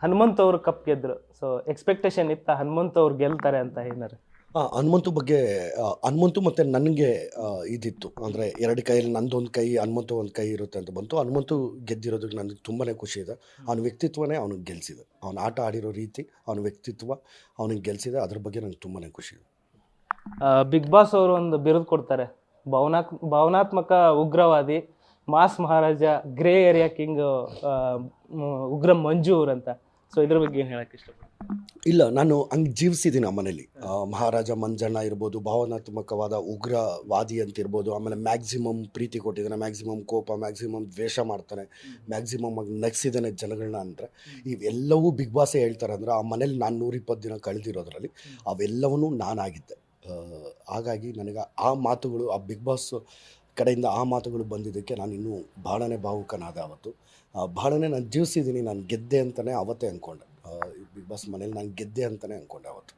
ಹನುಮಂತ್ ಅವರು cup ಗೆದ್ರು. So expectation ಇತ್ತ ಹನುಮಂತ್ ಅವ್ರು ಗೆಲ್ತಾರೆ ಅಂತ ಏನಾರು? ಹನುಮಂತು ಬಗ್ಗೆ ಹನುಮಂತು ಮತ್ತು ನನಗೆ ಇದಿತ್ತು ಅಂದರೆ ಎರಡು ಕೈಯಲ್ಲಿ ನಂದೊಂದು ಕೈ ಹನುಮಂತು ಒಂದು ಕೈ ಇರುತ್ತೆ ಅಂತ ಬಂತು. ಹನುಮಂತು ಗೆದ್ದಿರೋದಕ್ಕೆ ನನಗೆ ತುಂಬಾ ಖುಷಿ ಇದೆ. ಅವನ ವ್ಯಕ್ತಿತ್ವನೇ ಅವನಿಗೆ ಗೆಲ್ಲಿಸಿದೆ. ಅವನ ಆಟ ಆಡಿರೋ ರೀತಿ, ಅವನ ವ್ಯಕ್ತಿತ್ವ ಅವನಿಗೆ ಗೆಲ್ಲಿಸಿದೆ. ಅದ್ರ ಬಗ್ಗೆ ನನಗೆ ತುಂಬಾ ಖುಷಿ ಇದೆ. ಬಿಗ್ ಬಾಸ್ ಅವರು ಒಂದು ಬಿರುದು ಕೊಡ್ತಾರೆ, ಭಾವನಾತ್ಮಕ ಉಗ್ರವಾದಿ, ಮಾಸ್ ಮಹಾರಾಜ, ಗ್ರೇ ಏರಿಯಾ ಕಿಂಗ್, ಉಗ್ರ ಮಂಜೂರ್ ಅಂತ. ಸೊ ಇದ್ರ ಬಗ್ಗೆ ಏನು ಹೇಳಕ್ಕೆ ಇಷ್ಟಪಡ್ತೀನಿ? ಇಲ್ಲ, ನಾನು ಹಂಗೆ ಜೀವಿಸಿದ್ದೀನಿ ಆ ಮನೇಲಿ. ಮಹಾರಾಜ ಮಂಜಣ್ಣ ಇರ್ಬೋದು, ಭಾವನಾತ್ಮಕವಾದ ಉಗ್ರವಾದಿ ಅಂತ ಇರ್ಬೋದು. ಆಮೇಲೆ ಮ್ಯಾಕ್ಸಿಮಮ್ ಪ್ರೀತಿ ಕೊಟ್ಟಿದ್ದಾನೆ, ಮ್ಯಾಕ್ಸಿಮಮ್ ಕೋಪ, ಮ್ಯಾಕ್ಸಿಮಮ್ ದ್ವೇಷ ಮಾಡ್ತಾನೆ, ಮ್ಯಾಕ್ಸಿಮಮ್ ಆಗಿ ನಗಿಸಿದ್ದಾನೆ ಜನಗಳನ್ನ. ಅಂದರೆ ಇವೆಲ್ಲವೂ ಬಿಗ್ ಬಾಸೇ ಹೇಳ್ತಾರೆ. ಅಂದರೆ ಆ ಮನೇಲಿ ನಾನು 120 ದಿನ ಕಳೆದಿರೋದ್ರಲ್ಲಿ ಅವೆಲ್ಲವೂ ನಾನಾಗಿದ್ದೆ. ಹಾಗಾಗಿ ನನಗೆ ಆ ಮಾತುಗಳು, ಆ ಬಿಗ್ ಬಾಸ್ ಕಡೆಯಿಂದ ಆ ಮಾತುಗಳು ಬಂದಿದ್ದಕ್ಕೆ ನಾನು ಇನ್ನೂ ಭಾಳನೇ ಭಾವುಕನಾದೆ ಅವತ್ತು. ಭಾಳನೇ ನಾನು ಜೀವಿಸಿದ್ದೀನಿ. ನಾನು ಗೆದ್ದೆ ಅಂತಲೇ ಅವತ್ತೇ ಅಂದ್ಕೊಂಡೆ. ಬಿಗ್ ಬಾಸ್ ಮನೇಲಿ ನಾನು ಗೆದ್ದೆ ಅಂತಲೇ ಅಂದ್ಕೊಂಡೆ ಅವತ್ತು.